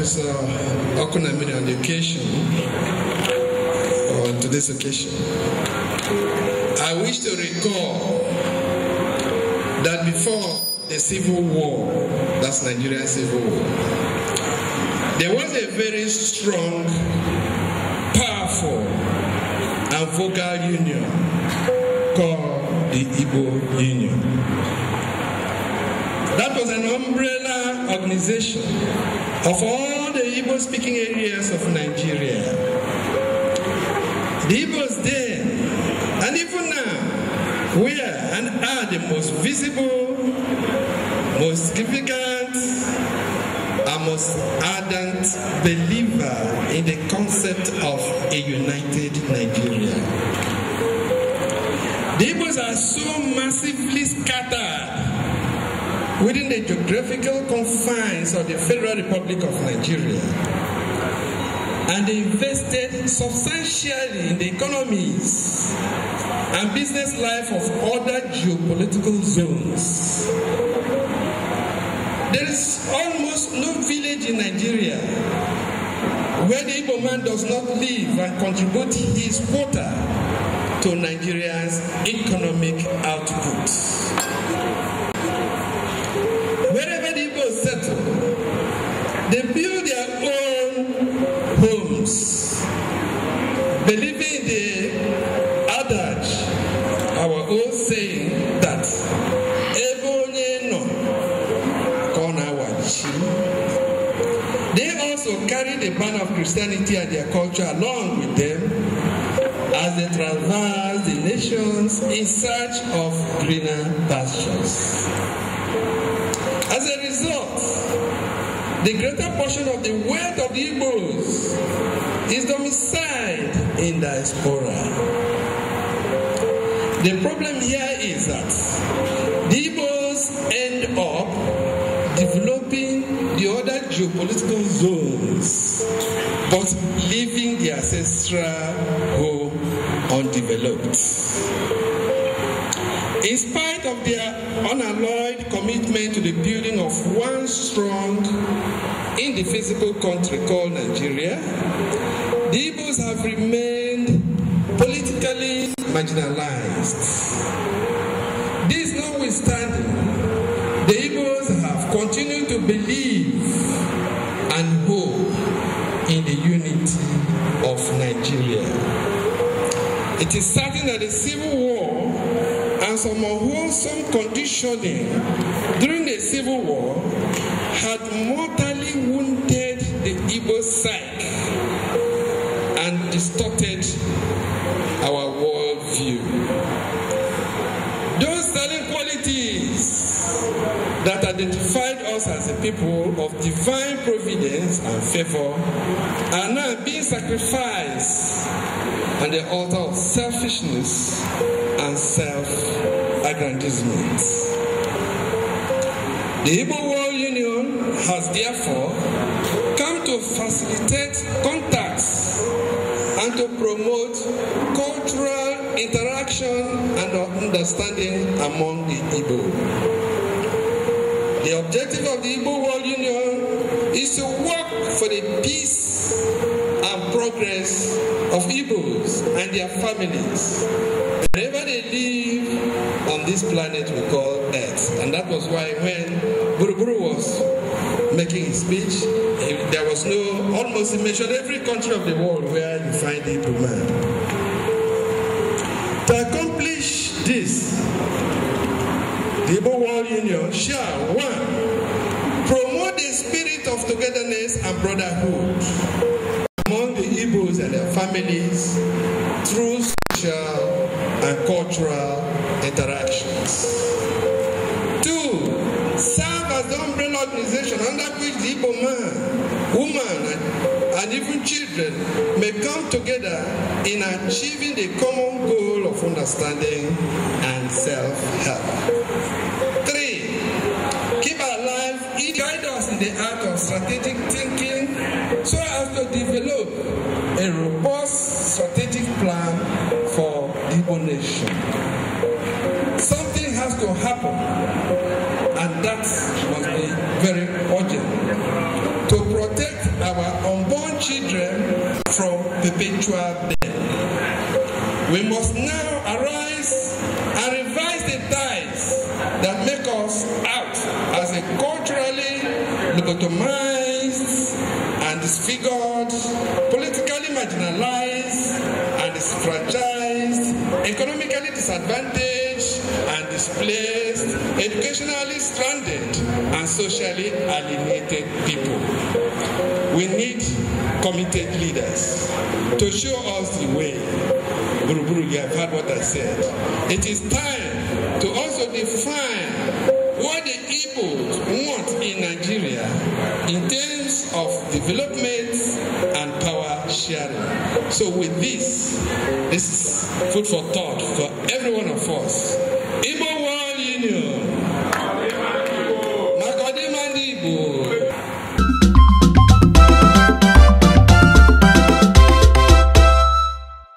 Professor Okunamiri on the occasion, or on today's occasion. I wish to recall that before the Civil War, that's Nigerian Civil War, there was a very strong, powerful, and vocal union called the Igbo Union. That was an umbrella organization of all the Igbo-speaking areas of Nigeria. The Igbos then, and even now, were and are the most visible, most significant, and most ardent believer in the concept of a united Nigeria. The Igbos are so massively scattered within the geographical confines of the Federal Republic of Nigeria, and they invested substantially in the economies and business life of other geopolitical zones. There is almost no village in Nigeria where the Igbo man does not live and contribute his quota to Nigeria's economic output. Wherever the Igbos settle, they build their own homes, believing in the adage, our old saying, that they also carry the banner of Christianity and their culture along with them as they traverse the nations in search of greener pastures. As a result, the greater portion of the wealth of the Igbos is domiciled in diaspora. The problem here is that the Igbos end up developing the other geopolitical zones, but leaving the ancestral home undeveloped. In spite of their unalloyed commitment to the building of one strong, indivisible country called Nigeria, the Igbos have remained politically marginalized. This notwithstanding, the Igbos have continued to believe and hope in the unity of Nigeria. It is certain that the Civil War and some unwholesome conditioning during the Civil War had mortally wounded the Igbo psyche and distorted our worldview. Those sterling qualities that identified us as a people of divine providence and favor are now being sacrificed on the altar of selfishness and self-aggrandizement. The Igbo World Union has therefore come to facilitate contacts and to promote cultural interaction and understanding among the Igbo. The objective of the Igbo World Union is to work for the peace and progress of Igbos and their families, wherever they live on this planet we call Earth. And that was why when Buruburu was making his speech, there was no, almost he mentioned every country of the world where you find the Igbo man. To accomplish this, the Igbo World Union shall, 1, promote the spirit of togetherness and brotherhood among the Igbos and their families through social and cultural interactions. 2, serve as the umbrella organization under which the Igbo man, woman, and even children may come together in achieving the common goal of understanding and self-help. 3, keep alive, guide us in the art of strategic thinking so as to develop a robust strategic plan for the Igbo nation. Something has to happen, and that must be very urgent, to protect perpetual burden. We must now arise and revise the ties that make us out as a culturally lobotomized and disfigured, politically marginalized and disfranchised, economically disadvantaged and displaced, educationally stranded and socially alienated people. We need committed leaders to show us the way. Buruburu, you have heard what I said. It is time to also define what the Igbos want in Nigeria in terms of development and power sharing. So with this is food for thought for